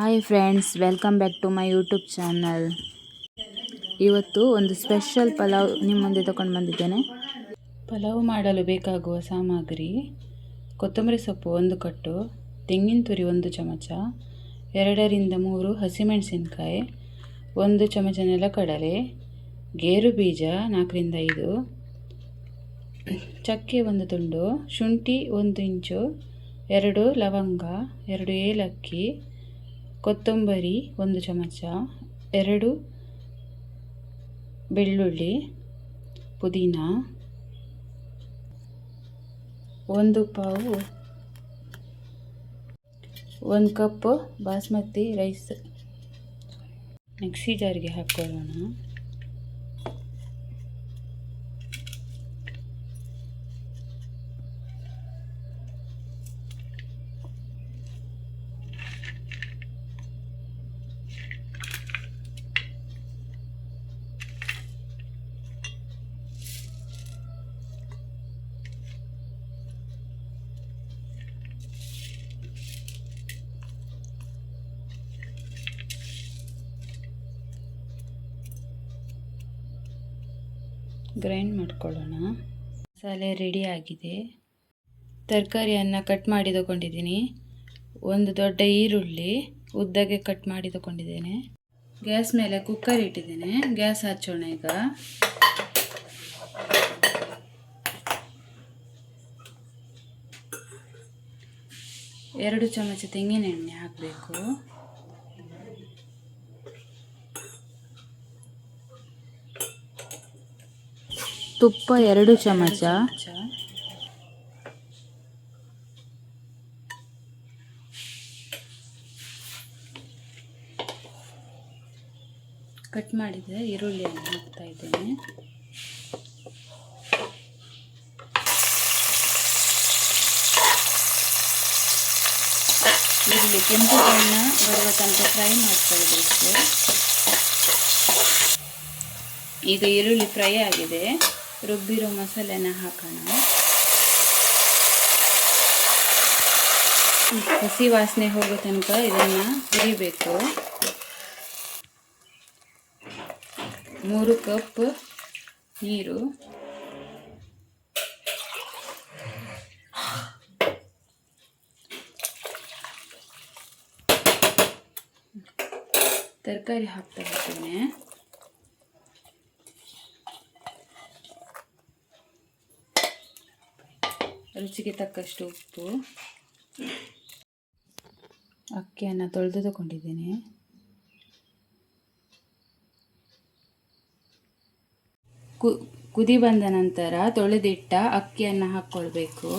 Hi friends, welcome back to my YouTube channel. ಇವತ್ತು ಒಂದು special pulao ನಿಮ್ಮ ಮುಂದೆ ತಗೊಂಡು ಬಂದಿದ್ದೇನೆ. ಪಲಾವ್ ಮಾಡಲು ಬೇಕಾಗುವ ಸಾಮಗ್ರಿ: ಕೊತ್ತಂಬರಿ ಸೊಪ್ಪು 1 ಕಟ್ಟು, ತೆಂಗಿನ ತುರಿ 1 ಚಮಚ, 2 ರಿಂದ 3 ಹಸಿಮೆಣಸಿನಕಾಯಿ, 1 ಚಮಚ ನೆಲಕಡಲೆ, ಗೇರು ಬೀಜ 4 ರಿಂದ 5, ಚಕ್ಕೆ 1 ತುಂಡು, ಶುಂಠಿ 1 ಇಂಚು, 2 ಲವಂಗ, 2 ಏಲಕ್ಕಿ, ಕೊತ್ತಂಬರಿ 1 ಚಮಚ, 2 ಬೆಳ್ಳುಳ್ಳಿ, ಪುದೀನ, 1 ಪಾವು 1 ಕಪ್ ಬಾಸ್ಮತಿ ರೈಸ್ ಮಿಕ್ಸಿ ಜಾರಿಗೆ ಹಾಕೊಳ್ಳೋಣ. ಗ್ರೈಂಡ್ ಮಾಡ್ಕೊಳ್ಳೋಣ. ಮಸಾಲೆ ರೆಡಿ ಆಗಿದೆ. ತರಕಾರಿಯನ್ನು ಕಟ್ ಮಾಡಿ ತಗೊಂಡಿದ್ದೀನಿ. 1 ದೊಡ್ಡ ಈರುಳ್ಳಿ ಉದ್ದಗೆ ಕಟ್ ಮಾಡಿ ತಗೊಂಡಿದ್ದೇನೆ. ಗ್ಯಾಸ್ ಮೇಲೆ ಕುಕ್ಕರ್ ಇಟ್ಟಿದ್ದೇನೆ. ಗ್ಯಾಸ್ ಹಚ್ಚೋಣ. ಈಗ 2 ಚಮಚ ತೆಂಗಿನ ಎಣ್ಣೆ ಹಾಕಬೇಕು. ತುಪ್ಪ 2 ಚಮಚ, ಕಟ್ ಮಾಡಿದ ಈರುಳ್ಳಿಯನ್ನು ಹಾಕ್ತಾ ಇದ್ದೇನೆ. ಈರುಳ್ಳಿ ಕೆಂಪು ಬಣ್ಣ ಬರುವ ತನಕ ಫ್ರೈ ಮಾಡ್ಕೊಳ್ಬೇಕು. ಈಗ ಈರುಳ್ಳಿ ಫ್ರೈ ಆಗಿದೆ. ರುಬ್ಬಿರೋ ಮಸಾಲೆನ ಹಾಕೋಣ. ಹಸಿ ವಾಸನೆ ಹೋಗೋ ತನಕ ಇದನ್ನು ಹುರಿಬೇಕು. 3 ಕಪ್ ನೀರು, ತರಕಾರಿ ಹಾಕ್ತಾ ಇರ್ತೇನೆ. ರುಚಿಗೆ ತಕ್ಕಷ್ಟು ಉಪ್ಪು. ಅಕ್ಕಿಯನ್ನು ತೊಳೆದು ತಗೊಂಡಿದ್ದೇನೆ. ಕುದಿ ಬಂದ ನಂತರ ತೊಳೆದಿಟ್ಟ ಅಕ್ಕಿಯನ್ನು ಹಾಕ್ಕೊಳ್ಬೇಕು.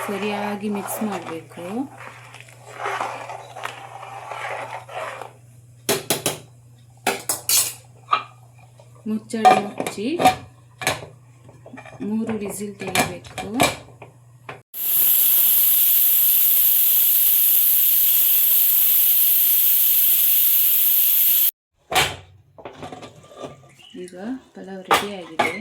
ಸರಿಯಾಗಿ ಮಿಕ್ಸ್ ಮಾಡಬೇಕು. ಮುಚ್ಚಳ ಮುಚ್ಚಿ 3 ವಿಸಿಲ್ ತೆಗಿಬೇಕು. ಈಗ ಪಲಾವ್ ರೆಡಿ ಆಗಿದೆ.